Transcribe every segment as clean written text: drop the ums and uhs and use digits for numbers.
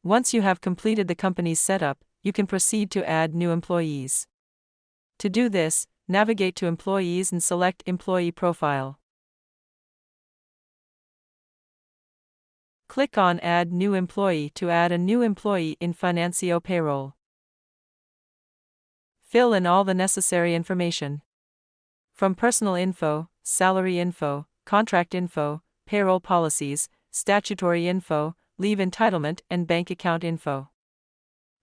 Once you have completed the company's setup, you can proceed to add new employees. To do this, navigate to Employees and select Employee Profile. Click on Add New Employee to add a new employee in Financio Payroll. Fill in all the necessary information. From personal info, salary info, contract info, payroll policies, statutory info, leave entitlement, and bank account info.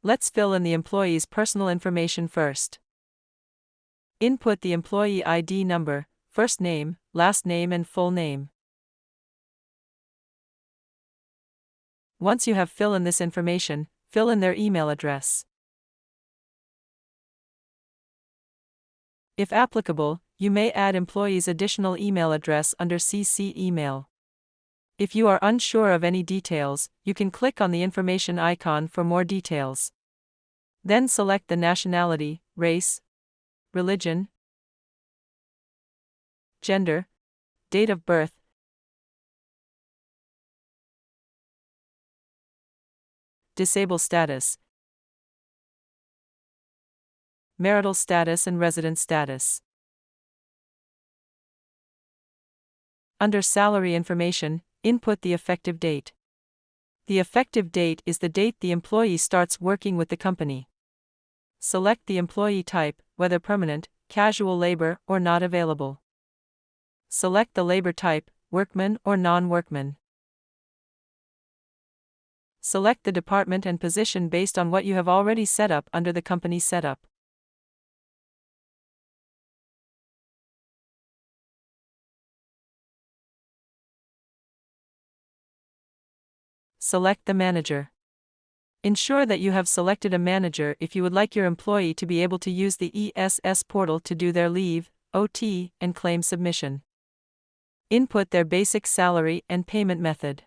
Let's fill in the employee's personal information first. Input the employee ID number, first name, last name, and full name. Once you have filled in this information, fill in their email address. If applicable, you may add employee's additional email address under CC email. If you are unsure of any details, you can click on the information icon for more details. Then select the nationality, race, religion, gender, date of birth, disabled status, marital status, and resident status. Under salary information, input the effective date. The effective date is the date the employee starts working with the company. Select the employee type, whether permanent, casual labor, or not available. Select the labor type, workman or non-workman. Select the department and position based on what you have already set up under the company setup. Select the manager. Ensure that you have selected a manager if you would like your employee to be able to use the ESS portal to do their leave, OT, and claim submission. Input their basic salary and payment method.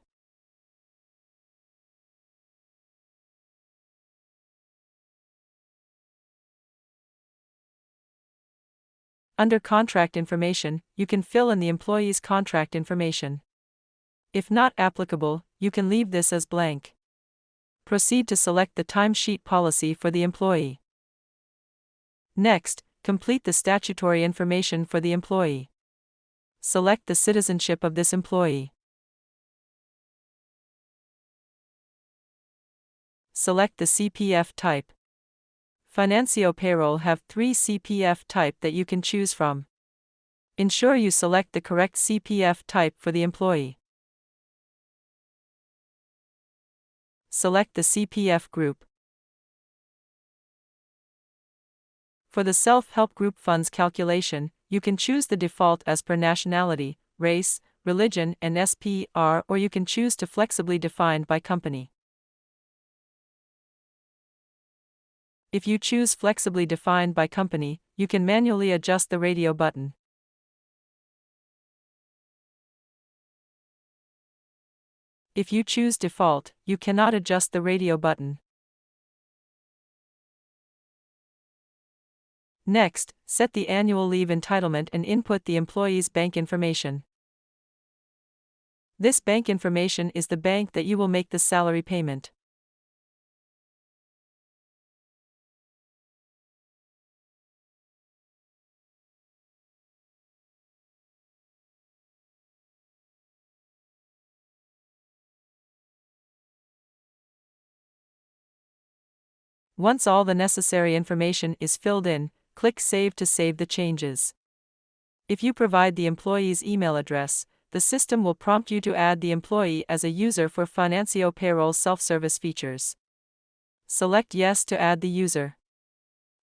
Under contract information, you can fill in the employee's contract information. If not applicable, you can leave this as blank. Proceed to select the timesheet policy for the employee. Next, complete the statutory information for the employee. Select the citizenship of this employee. Select the CPF type. Financio Payroll have 3 CPF type that you can choose from. Ensure you select the correct CPF type for the employee. Select the CPF group. For the self-help group funds calculation, you can choose the default as per nationality, race, religion, and SPR, or you can choose to flexibly defined by company. If you choose flexibly defined by company, you can manually adjust the radio button. If you choose default, you cannot adjust the radio button. Next, set the annual leave entitlement and input the employee's bank information. This bank information is the bank that you will make the salary payment. Once all the necessary information is filled in, click Save to save the changes. If you provide the employee's email address, the system will prompt you to add the employee as a user for Financio Payroll self-service features. Select Yes to add the user.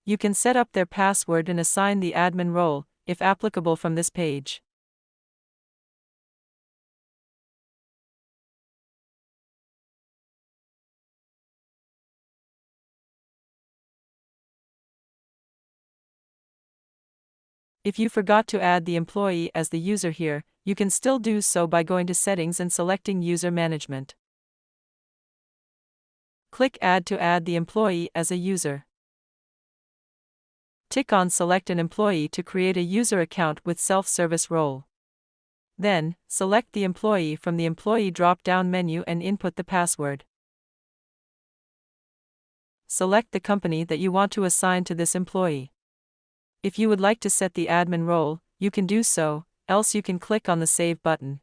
You can set up their password and assign the admin role, if applicable, from this page. If you forgot to add the employee as the user here, you can still do so by going to Settings and selecting User Management. Click Add to add the employee as a user. Tick on Select an employee to create a user account with self-service role. Then, select the employee from the Employee drop-down menu and input the password. select the company that you want to assign to this employee. If you would like to set the admin role, you can do so, else you can click on the Save button.